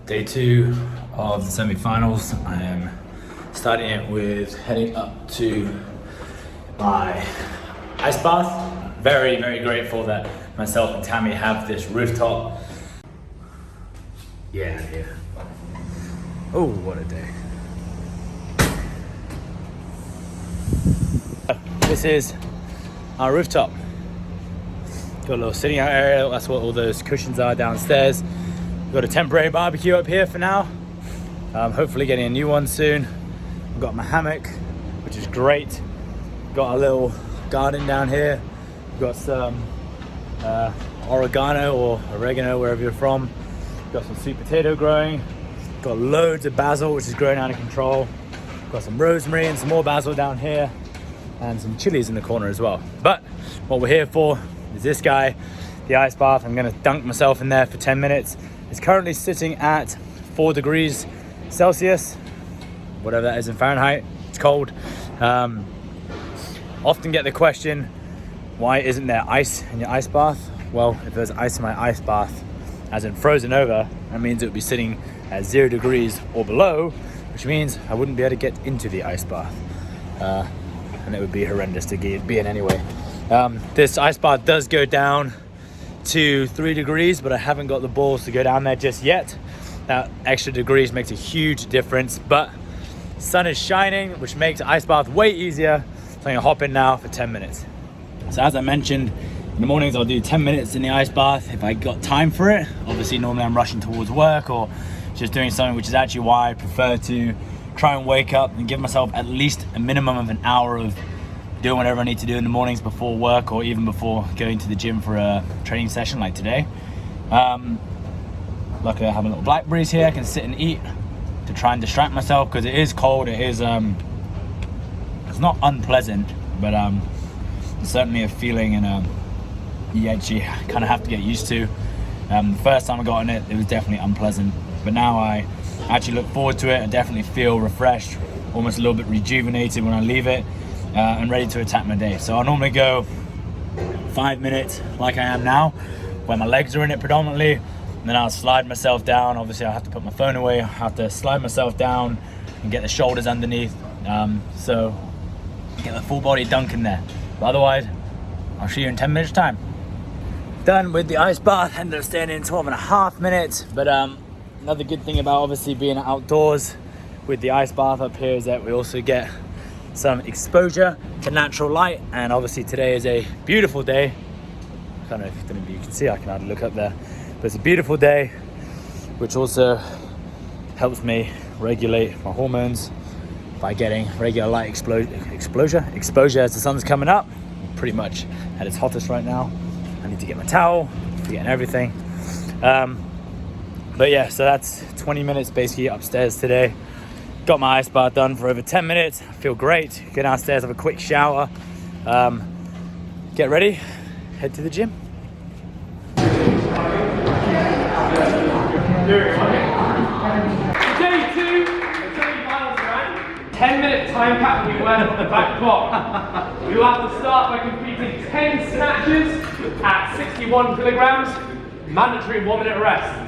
Day 2 of the semi-finals. I am starting it with heading up to my ice bath. Very, very grateful that myself and Tammy have this rooftop. Yeah, oh, what a day. This is our rooftop. Got a little sitting out area, that's what all those cushions are downstairs. We've got a temporary barbecue up here for now. Hopefully getting a new one soon. I've got my hammock, which is great. Got a little garden down here. We've got some oregano or oregano, wherever you're from. Got some sweet potato growing. Got loads of basil, which is growing out of control. Got some rosemary and some more basil down here. And some chilies in the corner as well. But what we're here for is this guy, the ice bath. I'm gonna dunk myself in there for 10 minutes. It's currently sitting at 4 degrees Celsius, whatever that is in Fahrenheit. It's cold. Often get the question, why isn't there ice in your ice bath? Well, if there's ice in my ice bath, as in frozen over, that means it would be sitting at 0 degrees or below, which means I wouldn't be able to get into the ice bath. And it would be horrendous to be in anyway. This ice bath does go down to 3 degrees, but I haven't got the balls to go down there just yet. That extra degrees makes a huge difference, but sun is shining, which makes ice bath way easier. So I'm gonna hop in now for 10 minutes. So as I mentioned, in the mornings I'll do 10 minutes in the ice bath if I got time for it. Obviously normally I'm rushing towards work or just doing something, which is actually why I prefer to try and wake up and give myself at least a minimum of an hour of doing whatever I need to do in the mornings before work or even before going to the gym for a training session like today. Luckily I have a little blackberries here I can sit and eat to try and distract myself because it is cold. It is it's not unpleasant, but it's certainly a feeling and you actually kind of have to get used to. The first time I got on it, it was definitely unpleasant, but now I actually look forward to it. I definitely feel refreshed, almost a little bit rejuvenated when I leave it, and ready to attack my day. So I'll normally go 5 minutes like I am now, where my legs are in it predominantly, and then I'll slide myself down. Obviously I have to put my phone away, I have to slide myself down and get the shoulders underneath, so get the full body dunk in there. But otherwise, I'll see you in 10 minutes time. Done with the ice bath, ended up staying in 12.5 minutes, but another good thing about obviously being outdoors with the ice bath up here is that we also get some exposure to natural light, and obviously today is a beautiful day. I don't know if you can see, I can hardly look up there, but it's a beautiful day, which also helps me regulate my hormones by getting regular light exposure as the sun's coming up. Pretty much at its hottest right now. I need to get my towel, forgetting everything. But yeah, so that's 20 minutes basically upstairs today. Got my ice bath done for over 10 minutes. I feel great. Go downstairs, have a quick shower, get ready, head to the gym. Day 2 of semi-finals round. 10-minute time cap we went on the back clock. We will have to start by completing 10 snatches at 61 kilograms. Mandatory 1 minute rest.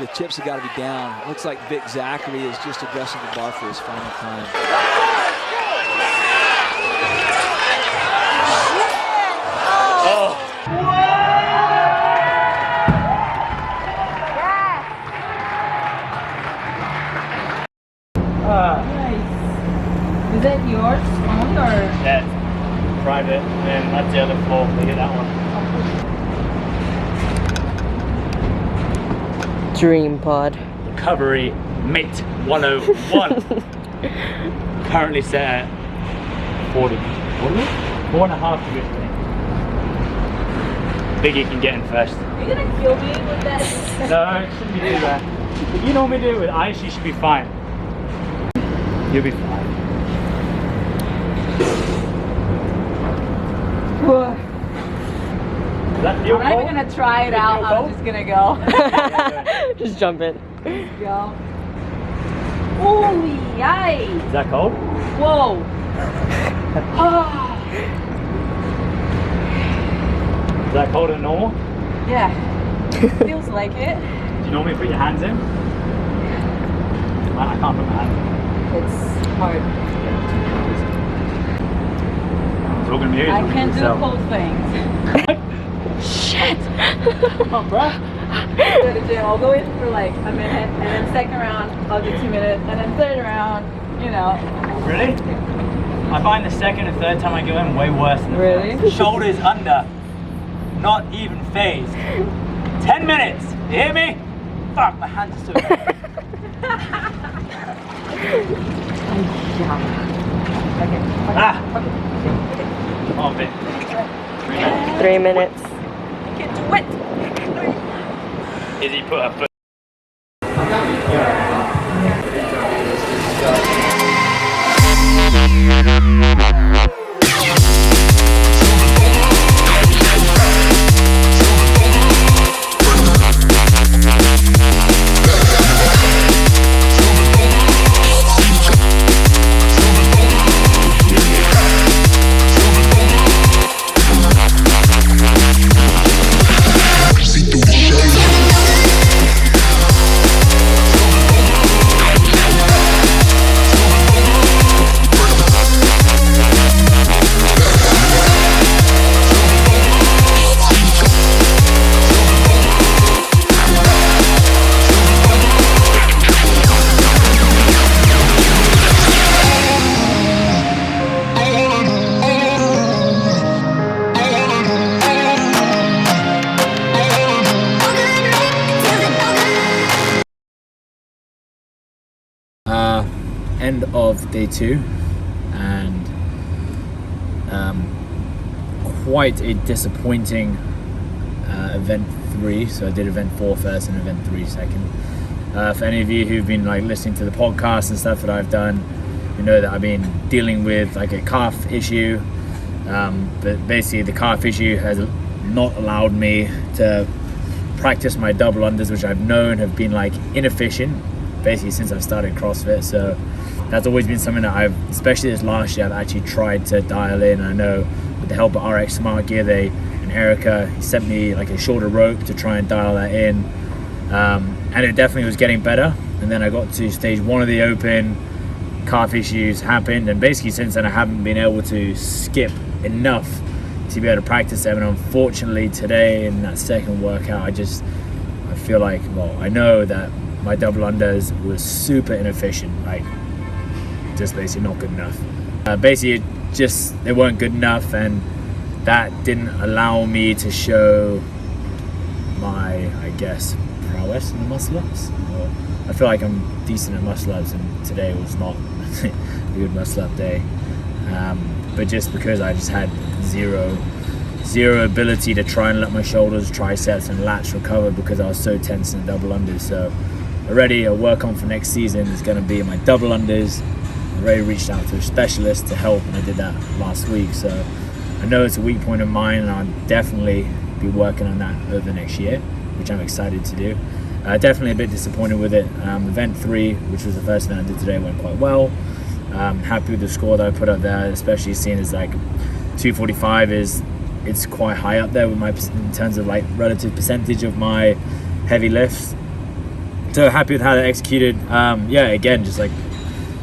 the chips have got to be down. It looks like Vic Zachary is just addressing the bar for his final time. Oh. Nice. Is that yours own or? Yeah, private, and that's the other floor. Look at that one. Dream pod. Recovery mate 101. Currently set at 40. 4.5 to good. Biggie can get in first. Are you gonna kill me with that? No, it shouldn't be too bad. If you normally do it with ice, you should be fine. You'll be fine. Does that feel I'm not even gonna try it out. I'm just gonna go. Just jump in. Go. Holy yikes! Is that cold? Whoa! Oh. Is that colder than normal? Yeah. Feels like it. Do you normally put your hands in? I can't put my hands in. It's hard. It's all gonna be easy. I can't do cold things. Shit! Come on, bro. Go to gym. I'll go in for like a minute, and then second round I'll do 2 minutes, and then third round, you know. Really? I find the second and third time I go in way worse than the Really? first. Shoulders under, not even phased. 10 minutes. You hear me? Fuck, my hands are so bad. Okay. Ah. Oh, bit. 3 minutes. I can do it. Izzy put her foot. End of day 2, and quite a disappointing event 3. So I did event 4 first and event 3 second. For any of you who've been like listening to the podcast and stuff that I've done, you know that I've been dealing with like a calf issue, but basically the calf issue has not allowed me to practice my double unders, which I've known have been like inefficient basically since I've started CrossFit. So that's always been something that I've, especially this last year, I've actually tried to dial in. I know with the help of RX Smart Gear, and Erica sent me like a shorter rope to try and dial that in, and it definitely was getting better. And then I got to stage 1 of the open, calf issues happened, and basically since then I haven't been able to skip enough to be able to practice them. And unfortunately today in that second workout, I feel like, well, I know that my double unders was super inefficient, like just basically not good enough. Basically just they weren't good enough, and that didn't allow me to show my, I guess, prowess in the muscle ups. I feel like I'm decent at muscle ups, and today was not a good muscle up day. But just because I just had zero ability to try and let my shoulders, triceps and lats recover because I was so tense in the double unders. So already a work on for next season is going to be my double unders. I already reached out to a specialist to help, and I did that last week. So I know it's a weak point of mine, and I'll definitely be working on that over the next year, which I'm excited to do. Definitely a bit disappointed with it. Event 3, which was the first event I did today, went quite well. Happy with the score that I put up there, especially seeing as like 245 it's quite high up there with my, in terms of like relative percentage of my heavy lifts. So happy with how they executed. Yeah, again, just like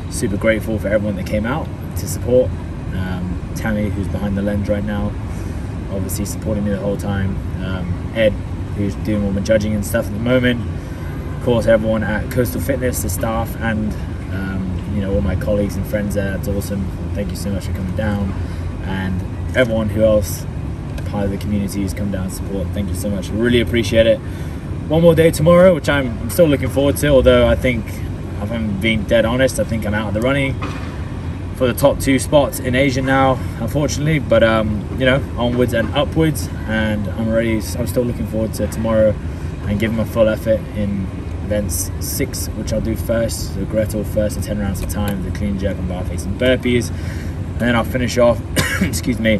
super grateful for everyone that came out to support. Tammy, who's behind the lens right now, obviously supporting me the whole time. Ed, who's doing all my judging and stuff at the moment. Of course, everyone at Coastal Fitness, the staff, and you know, all my colleagues and friends there. That's awesome. Thank you so much for coming down, and everyone who else part of the community who's come down and support. Thank you so much. Really appreciate it. One more day tomorrow, which I'm still looking forward to. Although I think, if I'm being dead honest, I think I'm out of the running for the top 2 spots in Asia now, unfortunately. But you know, onwards and upwards, and I'm still looking forward to tomorrow and giving my full effort in events 6, which I'll do first. So Gretel first in 10 rounds of time, the clean jerk and bar face and burpees, and then I'll finish off excuse me,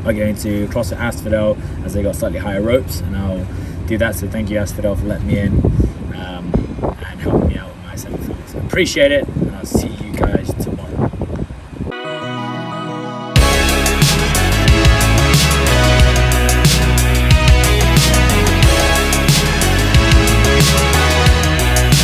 by going to CrossFit Asphodel, as they got slightly higher ropes, and I'll do that. So thank you, Asphodel, for letting me in and helping me out with my semi-final. So appreciate it.